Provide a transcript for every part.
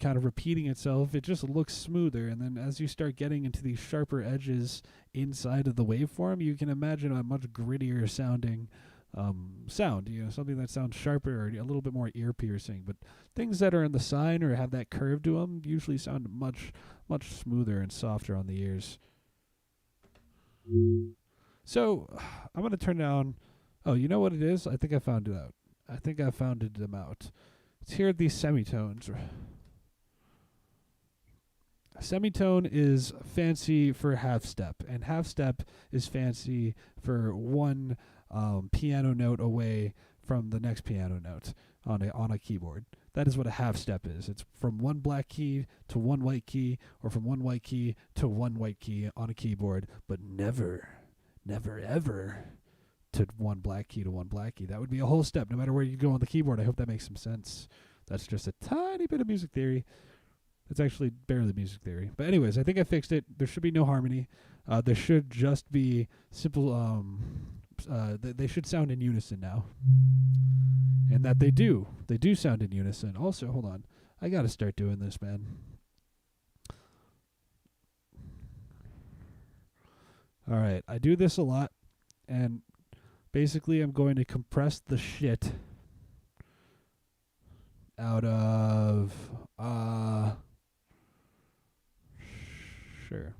kind of repeating itself, it just looks smoother. And then as you start getting into these sharper edges inside of the waveform, you can imagine a much grittier sounding sound, something that sounds sharper or a little bit more ear piercing. But things that are in the sine or have that curve to them usually sound much, much smoother and softer on the ears. So I'm going to turn down. Oh, you know what it is? I think I found it out. I think I found them out. Let's hear these semitones. Semitone is fancy for half step, and half step is fancy for one piano note away from the next piano note on a keyboard. That is what a half step is. It's from one black key to one white key, or from one white key to one white key on a keyboard, but never, never, ever to one black key to one black key. That would be a whole step, no matter where you go on the keyboard. I hope that makes some sense. That's just a tiny bit of music theory. It's actually barely music theory. But anyways, I think I fixed it. There should be no harmony. There should just be simple, they should sound in unison now. And that they do. They do sound in unison. Also, hold on. I got to start doing this, man. All right. I do this a lot. And basically, I'm going to compress the shit out of... Sure.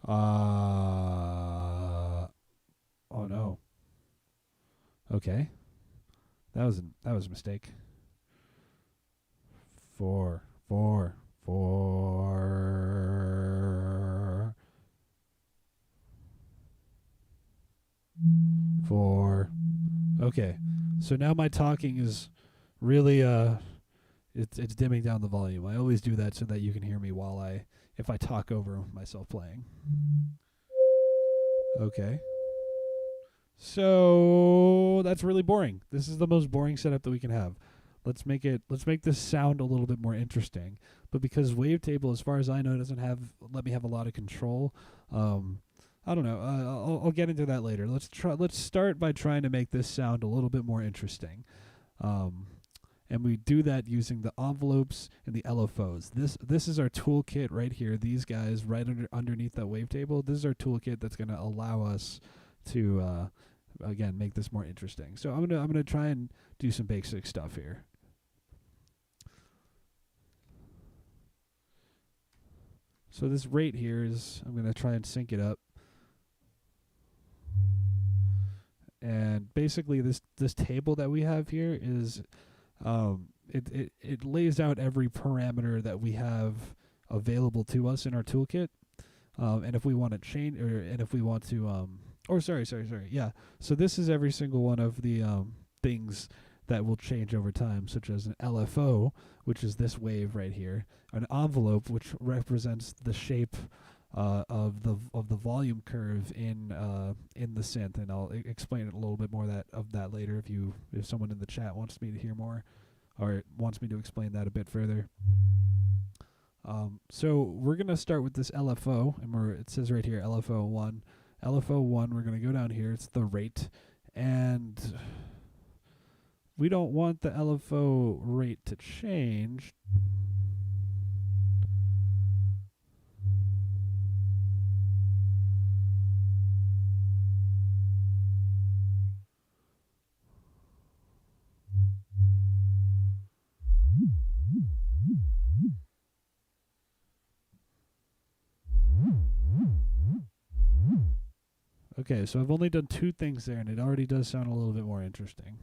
Oh no. Okay. That was a mistake. Four. Okay. So now my talking is really it's dimming down the volume. I always do that so that you can hear me if I talk over myself playing. Okay. So that's really boring. This is the most boring setup that we can have. Let's make this sound a little bit more interesting. But because Wavetable, as far as I know, doesn't let me have a lot of control. I don't know. I'll get into that later. Let's start by trying to make this sound a little bit more interesting. And we do that using the envelopes and the LFOs. This is our toolkit right here. These guys right underneath that wavetable. This is our toolkit that's going to allow us to again make this more interesting. So I'm gonna try and do some basic stuff here. So this rate here is, I'm gonna try and sync it up. And basically this table that we have here is it lays out every parameter that we have available to us in our toolkit. And if we want to change, yeah. So this is every single one of the things that will change over time, such as an LFO, which is this wave right here, an envelope, which represents the shape of the volume curve in the synth, and I'll explain it a little bit more of that later if someone in the chat wants me to hear more or wants me to explain that a bit further. So we're gonna start with this LFO, and it says right here LFO1. LFO1, we're gonna go down here. It's the rate, and we don't want the LFO rate to change. Okay, so I've only done two things there, and it already does sound a little bit more interesting.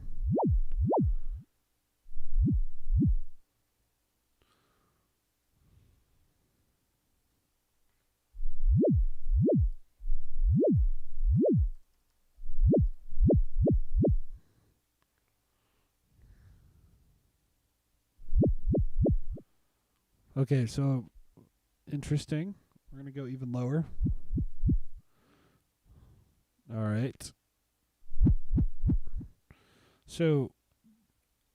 Okay, so interesting. We're going to go even lower. All right. So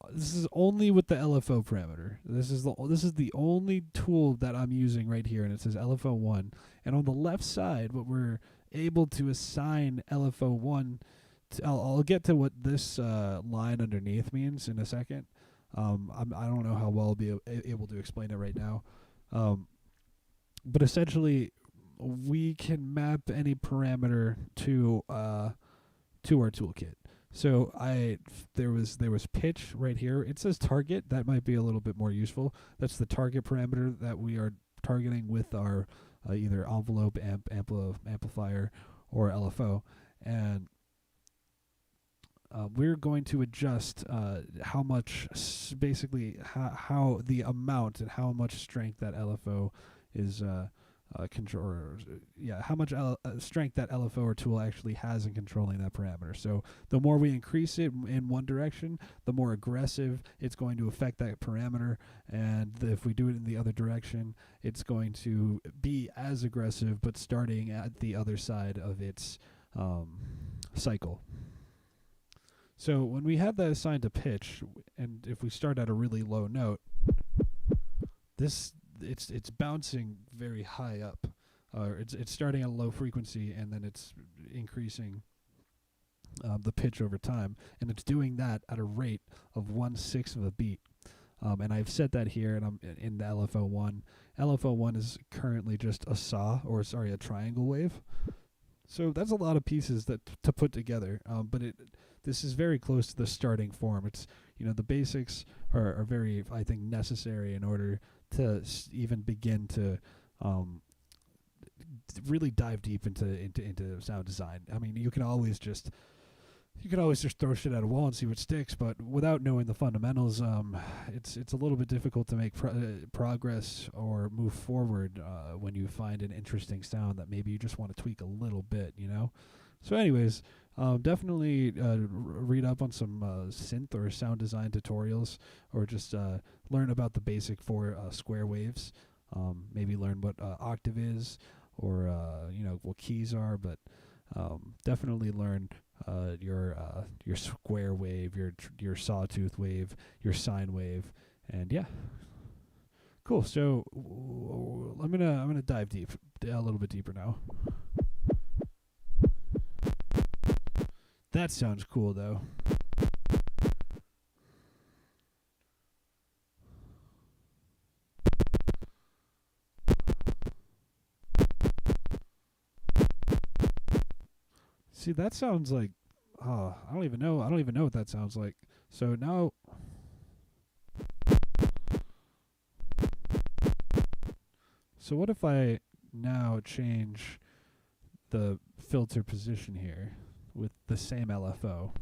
this is only with the LFO parameter. This is the only tool that I'm using right here, and it says LFO1. And on the left side, what we're able to assign LFO1 to, I'll get to what this line underneath means in a second. I don't know how well I'll be able to explain it right now. Um, but essentially, we can map any parameter to our toolkit. So there was pitch right here. It says target. That might be a little bit more useful. That's the target parameter that we are targeting with our either envelope amplifier or LFO, and we're going to adjust how much, basically how the amount and how much strength that LFO is control, yeah, how much strength that LFO or tool actually has in controlling that parameter. So the more we increase it in one direction, the more aggressive it's going to affect that parameter, and if we do it in the other direction, it's going to be as aggressive but starting at the other side of its cycle. So when we have that assigned to pitch, and if we start at a really low note, it's bouncing very high up. It's starting at a low frequency and then it's increasing the pitch over time, and it's doing that at a rate of 1/6 of a beat. And I've set that here, and I'm in the LFO1. LFO1 is currently just a triangle wave. So that's a lot of pieces to put together. But this is very close to the starting form. It's, the basics are very, I think, necessary in order to even begin to really dive deep into sound design. I mean, you can always just throw shit at a wall and see what sticks, but without knowing the fundamentals, it's a little bit difficult to make progress or move forward when you find an interesting sound that maybe you just want to tweak a little bit, So anyways, definitely read up on some synth or sound design tutorials, or just learn about the basic for square waves. Maybe learn what octave is, or what keys are, but definitely learn your square wave, your sawtooth wave, your sine wave, and yeah, cool. So I'm gonna dive deep, a little bit deeper now. That sounds cool though. See, that sounds like, I don't even know. I don't even know what that sounds like. So now, so what if I now change the filter position here with the same LFO?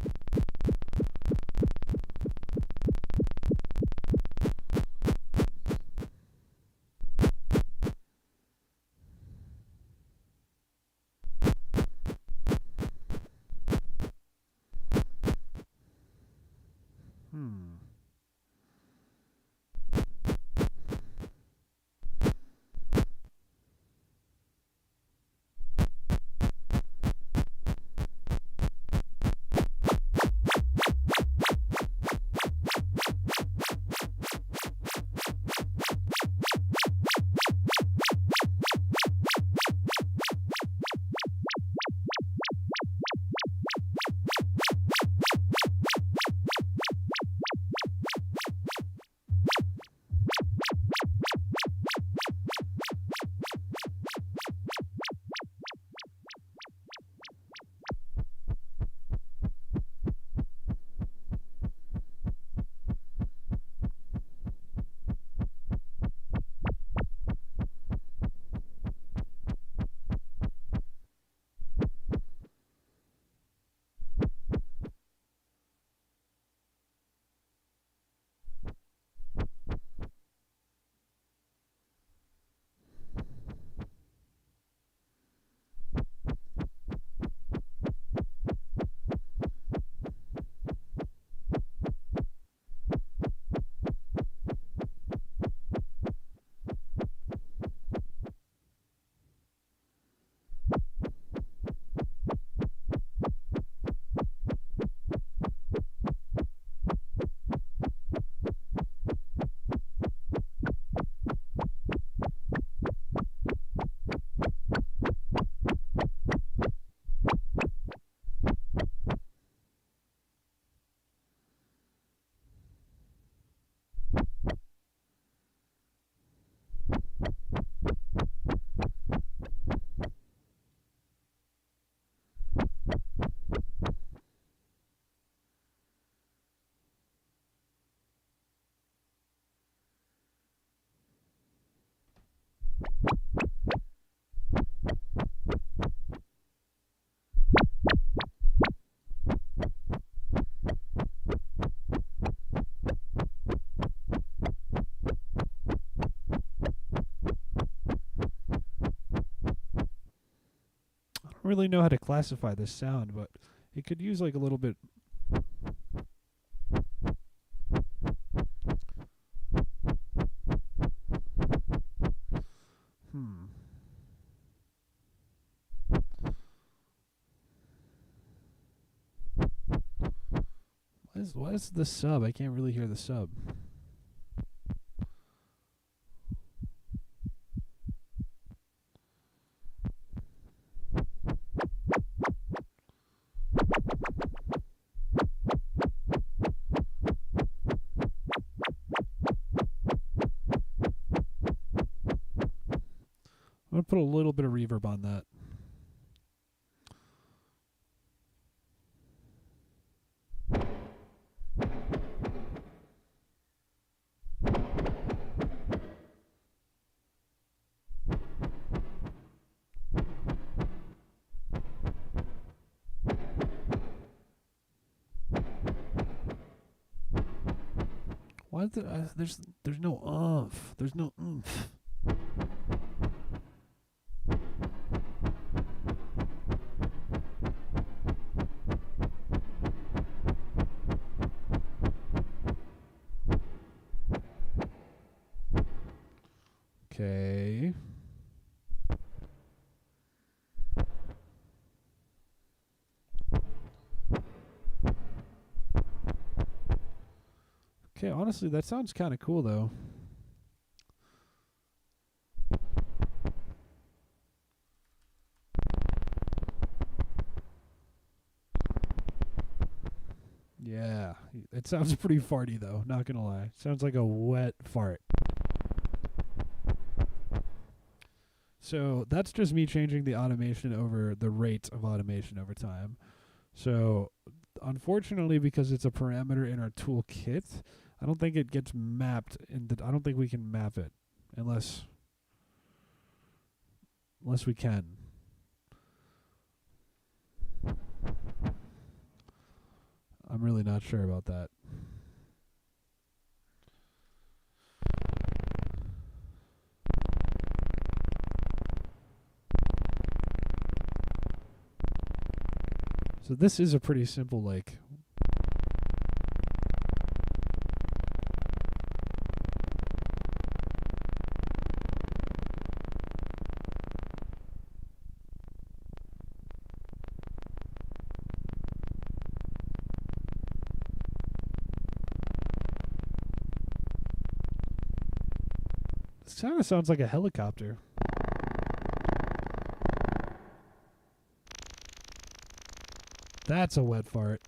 really know how to classify this sound, but it could use like a little bit. Why is the sub? I can't really hear the sub. I'm going to put a little bit of reverb on that. Why is there's no oomph. There's no oomph. Okay. Okay, honestly, that sounds kind of cool, though. Yeah, it sounds pretty farty, though, not gonna lie. Sounds like a wet fart. So that's just me changing the automation over the rate of automation over time. So unfortunately, because it's a parameter in our toolkit, I don't think it gets mapped. I don't think we can map it unless we can. I'm really not sure about that. So this is a pretty simple, like, this kind of sounds like a helicopter. That's a wet fart.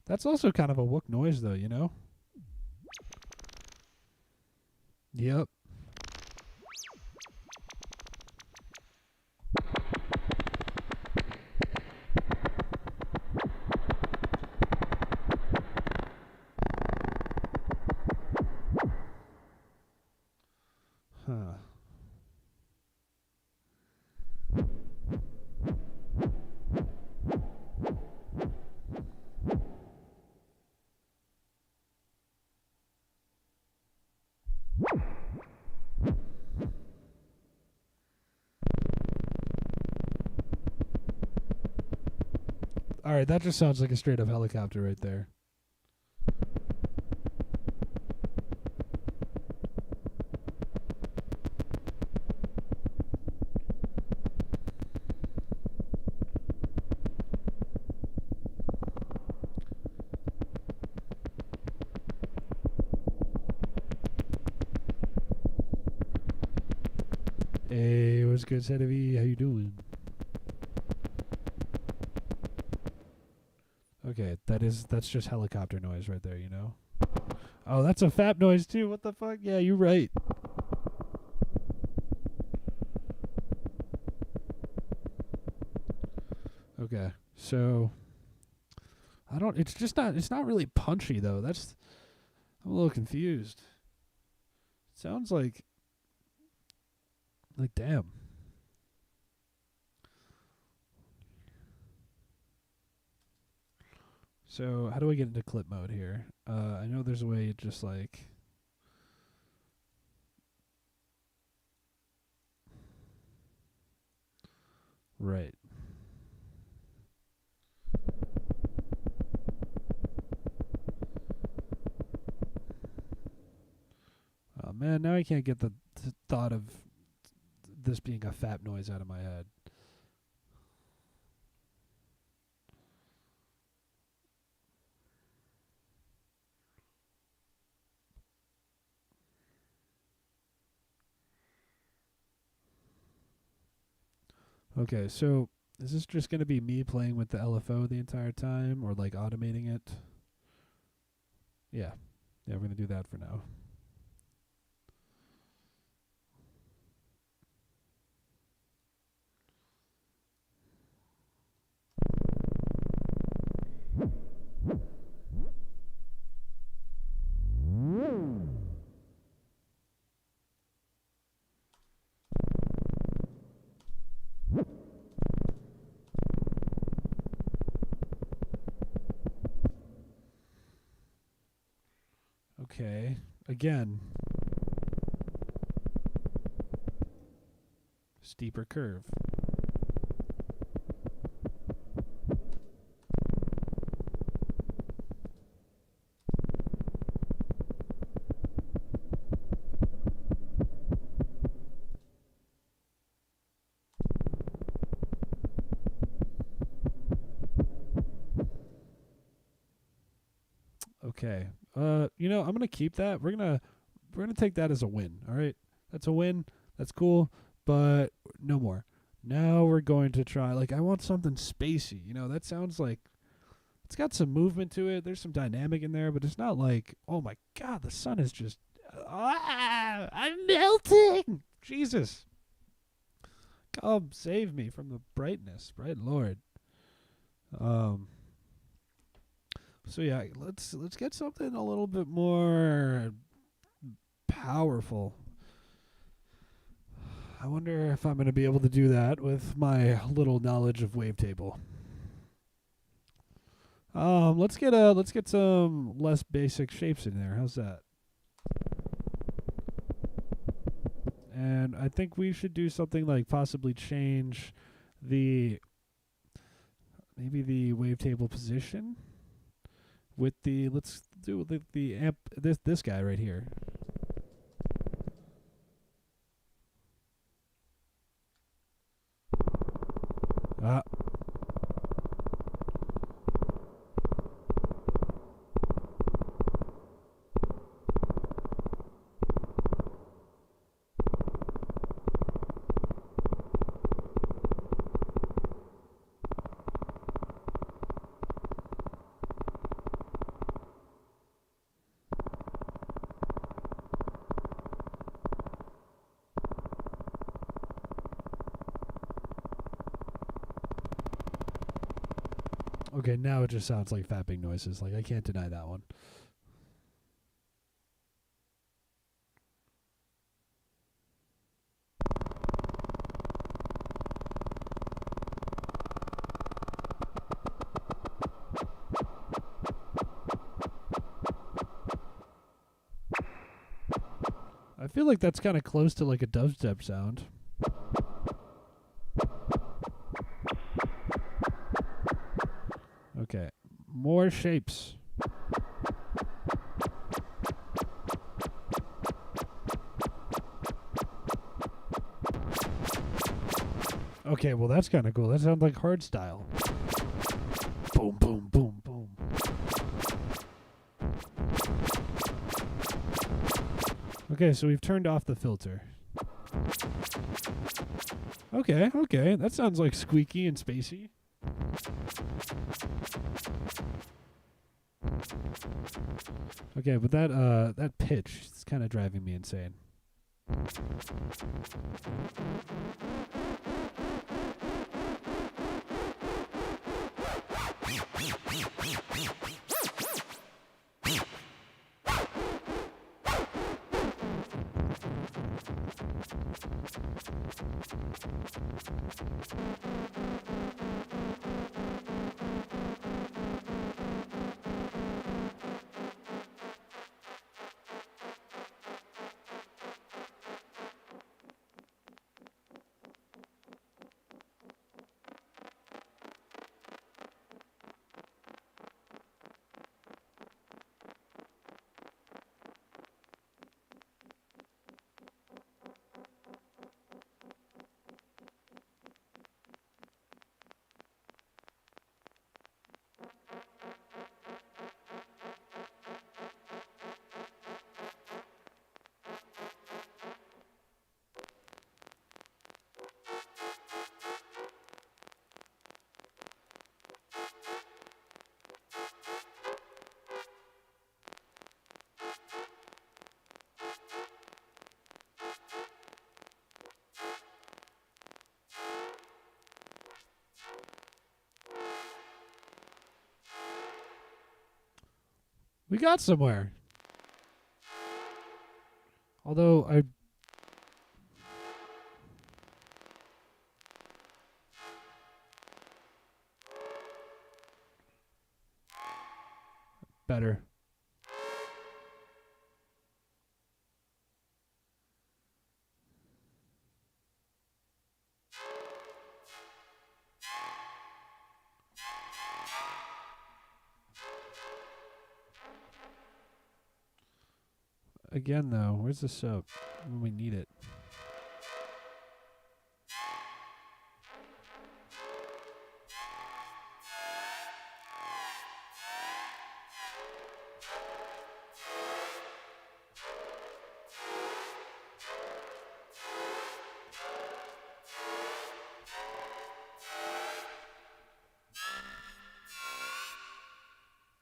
That's also kind of a Wook noise, though, you know? Yep. Huh. Alright, that just sounds like a straight up helicopter right there. Hey, what's good, Sedavi? How you doing? Okay, that's just helicopter noise right there, you know? Oh, that's a fap noise too. What the fuck? Yeah, you're right. Okay. So it's not really punchy though. I'm a little confused. It sounds like damn. So how do I get into clip mode here? I know there's a way to just like Right. Oh man, now I can't get the thought of this being a fap noise out of my head. Okay, so is this just going to be me playing with the LFO the entire time or like automating it? Yeah. Yeah, we're going to do that for now. Okay. Again. Steeper curve. Okay. I'm gonna keep that. We're gonna take that as a win. All right. That's a win. That's cool. But no more. Now we're going to try. Like I want something spacey. That sounds like it's got some movement to it. There's some dynamic in there, but it's not like, oh my god, the sun is just I'm melting. Jesus. Come save me from the brightness, bright Lord. So yeah, let's get something a little bit more powerful. I wonder if I'm going to be able to do that with my little knowledge of wavetable. Let's get some less basic shapes in there. How's that? And I think we should do something like possibly change maybe the wavetable position with let's do the amp this guy right here. Okay, now it just sounds like fapping noises. Like I can't deny that one. I feel like that's kind of close to like a dubstep sound. Okay, more shapes. Okay, well that's kind of cool. That sounds like hard style. Boom, boom, boom, boom. Okay, so we've turned off the filter. Okay, that sounds like squeaky and spacey. Okay, but that pitch is kind of driving me insane. We got somewhere. Although I... Better. Again, though, where's the soap when we need it?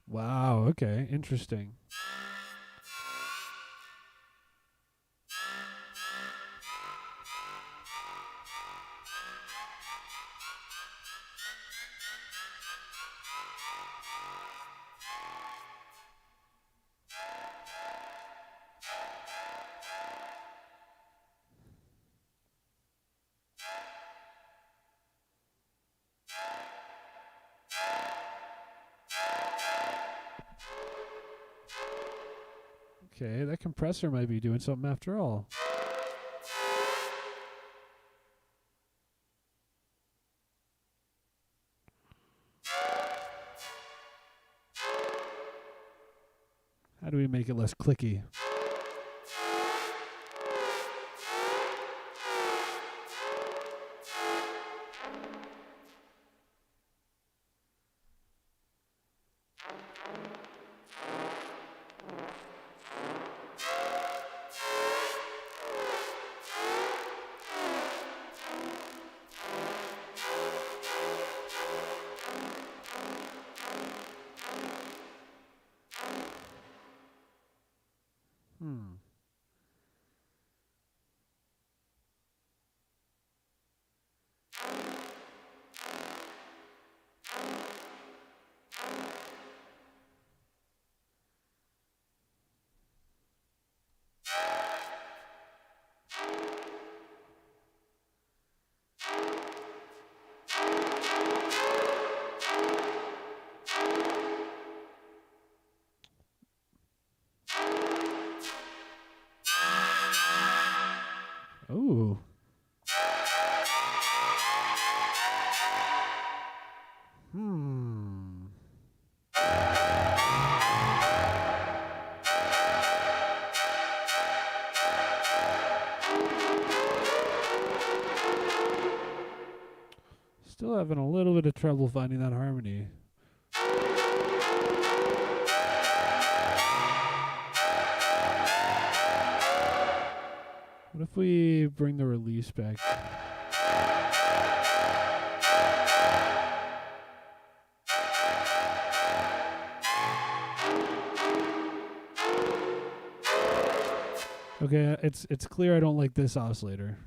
Wow, okay, interesting. Okay, that compressor might be doing something after all. How do we make it less clicky? Ooh. Still having a little bit of trouble finding that harmony. What if we bring the release back? Okay, it's clear I don't like this oscillator.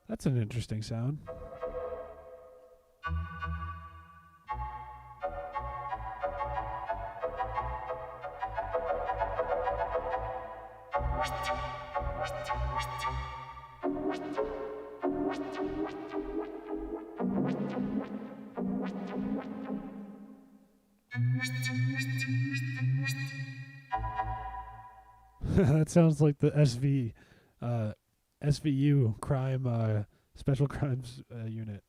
That's an interesting sound. That sounds like the SVU crime special crimes unit.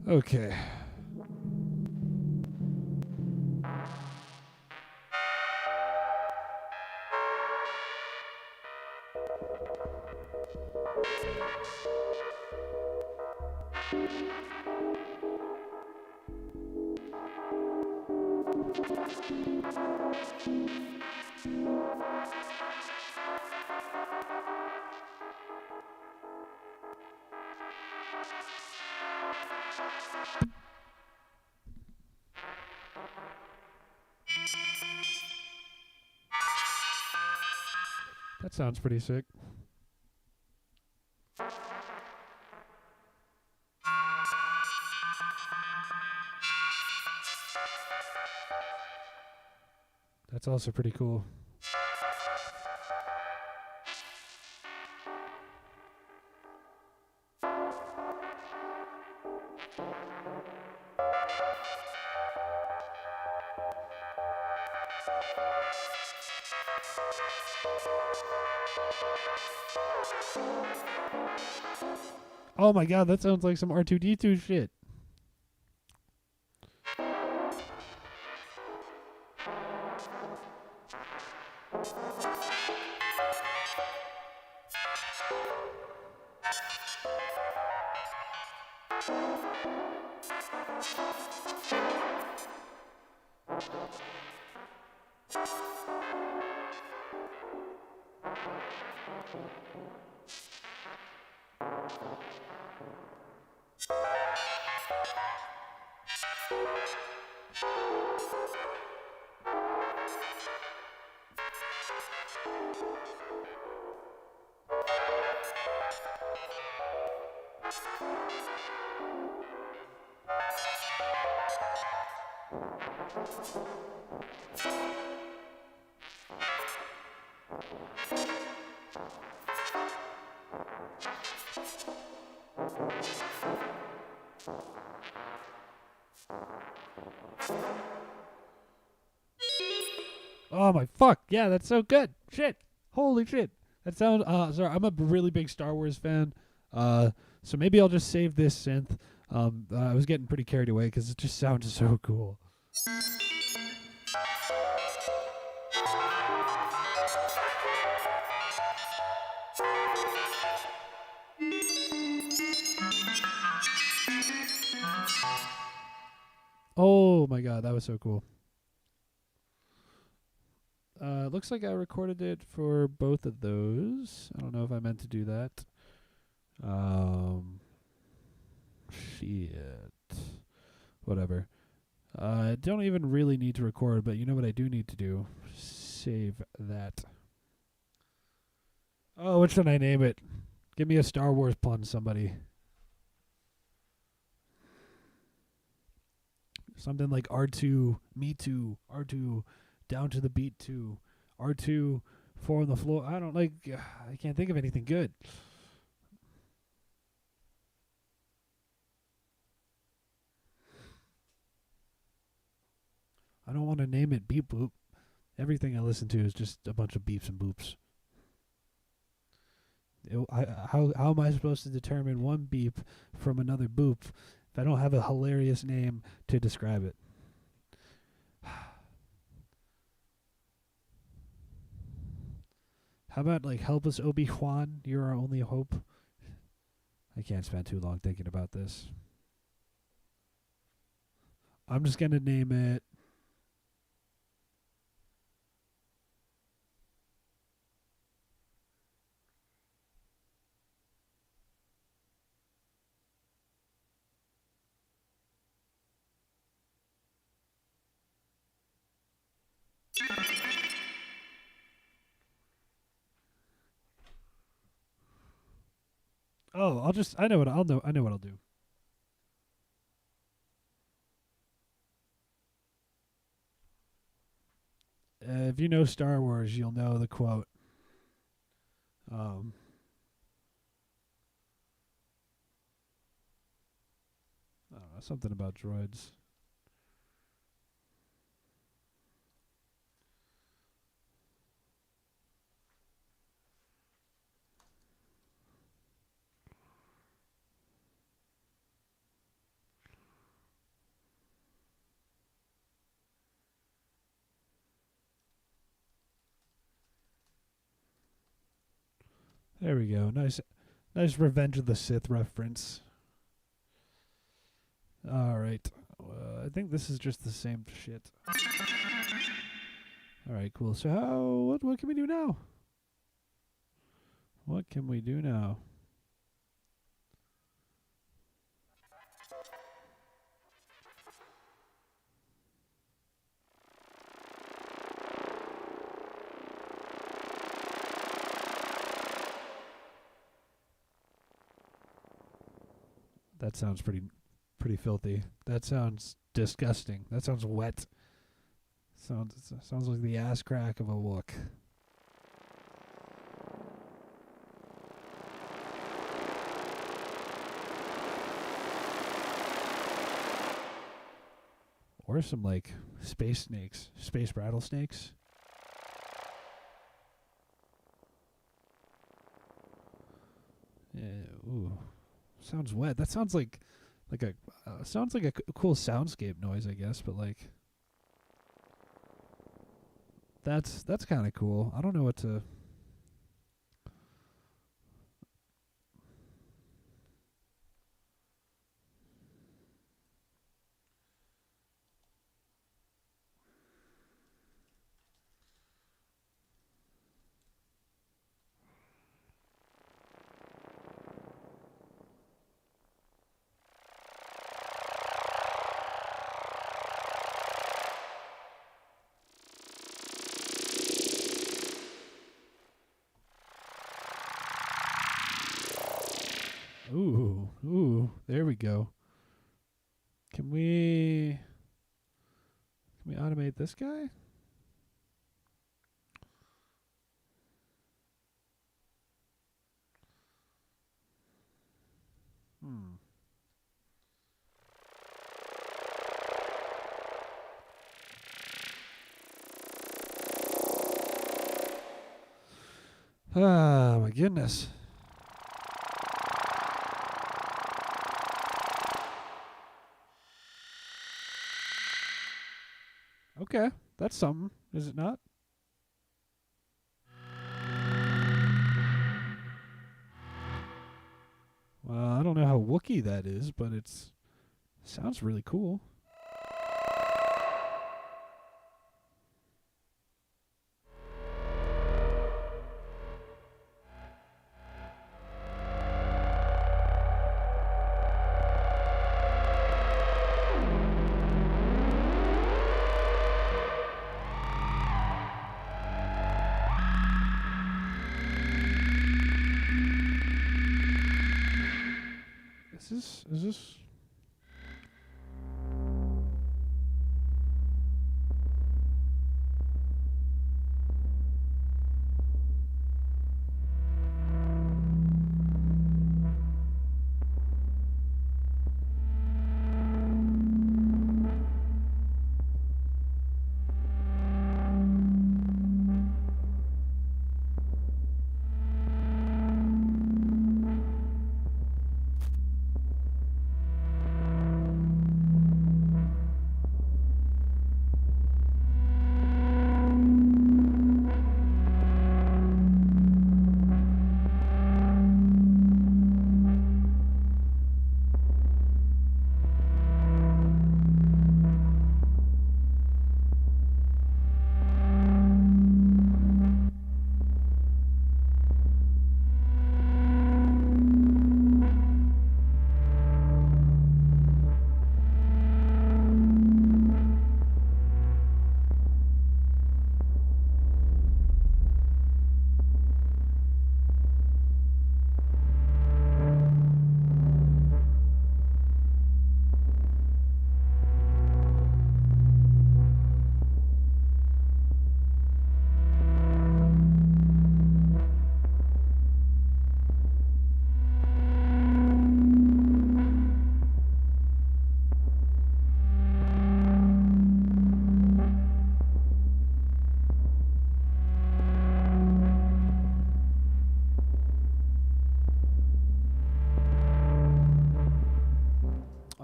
Okay. That sounds pretty sick. That's also pretty cool. Oh my god, that sounds like some R2D2 shit. Oh my fuck. Yeah, that's so good. Shit. Holy shit. That sounds sorry, I'm a really big Star Wars fan. So maybe I'll just save this synth. I was getting pretty carried away cuz it just sounds so cool. Oh my god, that was so cool. Looks like I recorded it for both of those. I don't know if I meant to do that. Shit. Whatever. I don't even really need to record, but you know what I do need to do? Save that. Oh, what should I name it? Give me a Star Wars pun, somebody. Something like R2, Me Too, R2, Down to the Beat 2, R2, Four on the Floor. I don't like, I can't think of anything good. I don't want to name it Beep Boop. Everything I listen to is just a bunch of beeps and boops. How am I supposed to determine one beep from another boop if I don't have a hilarious name to describe it? How about like help us Obi-Wan, you're our only hope? I can't spend too long thinking about this. I'm just going to name it I know what I'll know. I know what I'll do. If you know Star Wars, you'll know the quote. I don't know, something about droids. There we go. Nice Revenge of the Sith reference. All right. I think this is just the same shit. All right, cool. So what can we do now? What can we do now? That sounds pretty filthy. That sounds disgusting. That sounds wet. Sounds like the ass crack of a Wook. Or some like space snakes, space rattlesnakes. Yeah, ooh. Sounds wet. That sounds like a sounds like a cool soundscape noise, I guess, but like that's kind of cool. I don't know what to. Ooh, there we go. Can we automate this guy? Ah, my goodness. Okay, that's something, is it not? Well, I don't know how Wookiee that is, but it's sounds really cool. Is this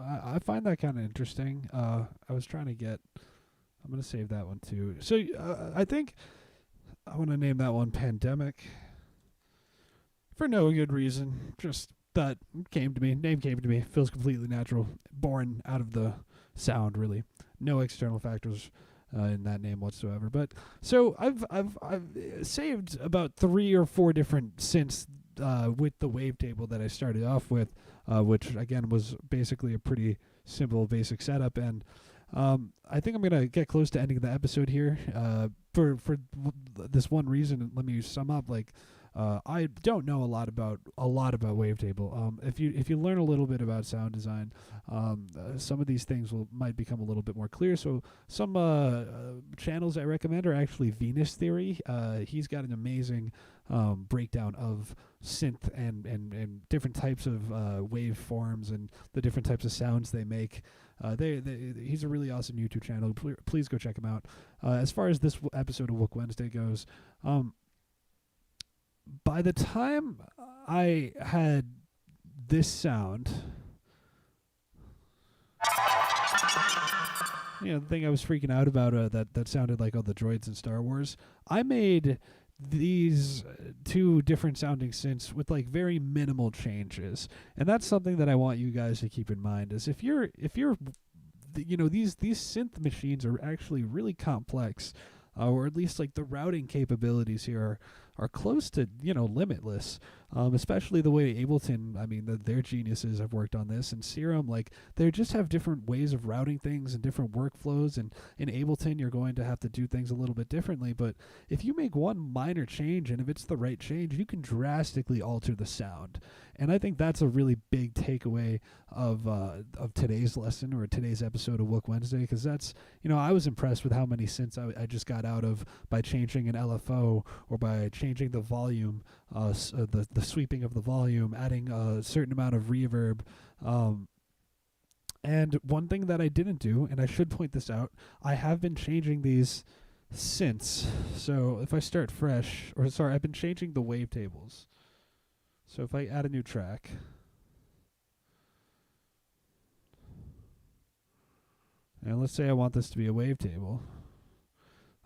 I find that kind of interesting. I was trying to get. I'm gonna save that one too. So I think I want to name that one Pandemic. for no good reason. Just that came to me. Name came to me. Feels completely natural. Born out of the sound, really. No external factors in that name whatsoever. But so I've saved about 3 or 4 different synths with the wavetable that I started off with, which again was basically a pretty simple basic setup. And I think I'm gonna get close to ending the episode here. For this one reason, let me sum up. Like, I don't know a lot about wavetable. If you learn a little bit about sound design, some of these things might become a little bit more clear. So some channels I recommend are actually Venus Theory. He's got an amazing breakdown of synth and different types of waveforms and the different types of sounds they make. He's a really awesome YouTube channel. Please go check him out. As far as this episode of Wook Wednesday goes, by the time I had this sound, the thing I was freaking out about that sounded like all the droids in Star Wars, I made these 2 different sounding synths with like very minimal changes. And that's something that I want you guys to keep in mind, is if you're these synth machines are actually really complex, or at least like the routing capabilities here are close to limitless. Especially the way Ableton, I mean, their geniuses have worked on this, and Serum, like, they just have different ways of routing things and different workflows, and in Ableton you're going to have to do things a little bit differently. But if you make one minor change, and if it's the right change, you can drastically alter the sound. And I think that's a really big takeaway of today's lesson, or today's episode of Wook Wednesday, because that's, I was impressed with how many synths I just got out of by changing an LFO, or by changing the volume, the sweeping of the volume, adding a certain amount of reverb. And one thing that I didn't do, and I should point this out, I have been changing these synths. So if I start fresh, I've been changing the wavetables. So if I add a new track, and let's say I want this to be a wavetable,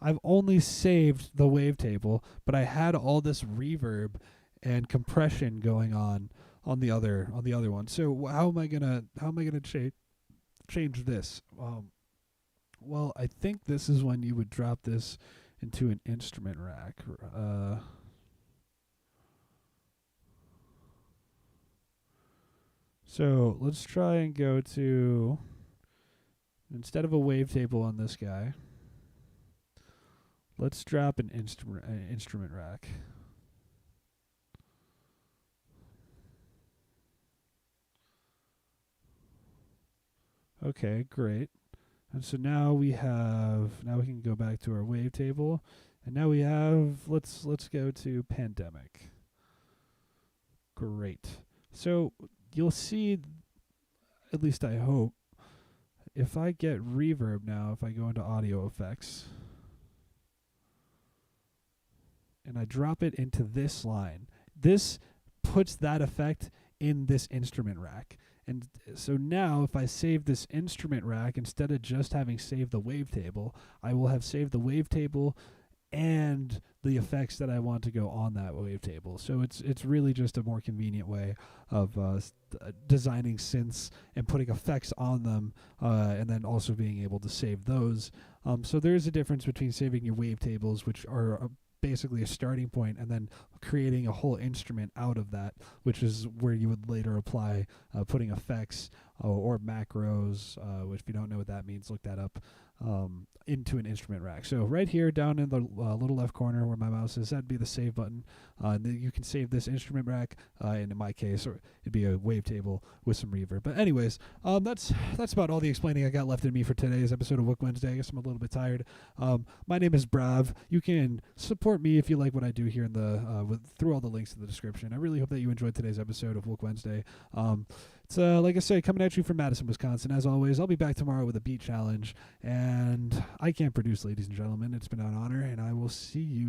I've only saved the wavetable, but I had all this reverb and compression going on the other one. So how am I gonna change this? Well, I think this is when you would drop this into an instrument rack. So let's try and go to, instead of a wavetable on this guy, let's drop an instrument rack. Okay, great. And so now we can go back to our wavetable, and now we have, let's go to pandemic. Great. So you'll see, at least I hope, if I get reverb now, if I go into audio effects, and I drop it into this line, this puts that effect in this instrument rack. And so now if I save this instrument rack, instead of just having saved the wavetable, I will have saved the wavetable and the effects that I want to go on that wavetable. So it's really just a more convenient way of designing synths and putting effects on them, and then also being able to save those. So there is a difference between saving your wavetables, which are basically a starting point, and then creating a whole instrument out of that, which is where you would later apply putting effects or macros, which if you don't know what that means, look that up, into an instrument rack. So right here down in the little left corner where my mouse is, that'd be the save button. You can save this instrument rack, and in my case, or it'd be a wavetable with some reverb. But anyways, that's about all the explaining I got left in me for today's episode of Wook Wednesday. I guess I'm a little bit tired. My name is Brav. You can support me if you like what I do here in the through all the links in the description. I really hope that you enjoyed today's episode of Wook Wednesday. It's like I say, coming at you from Madison, Wisconsin. As always, I'll be back tomorrow with a beat challenge, and I can't produce, ladies and gentlemen. It's been an honor, and I will see you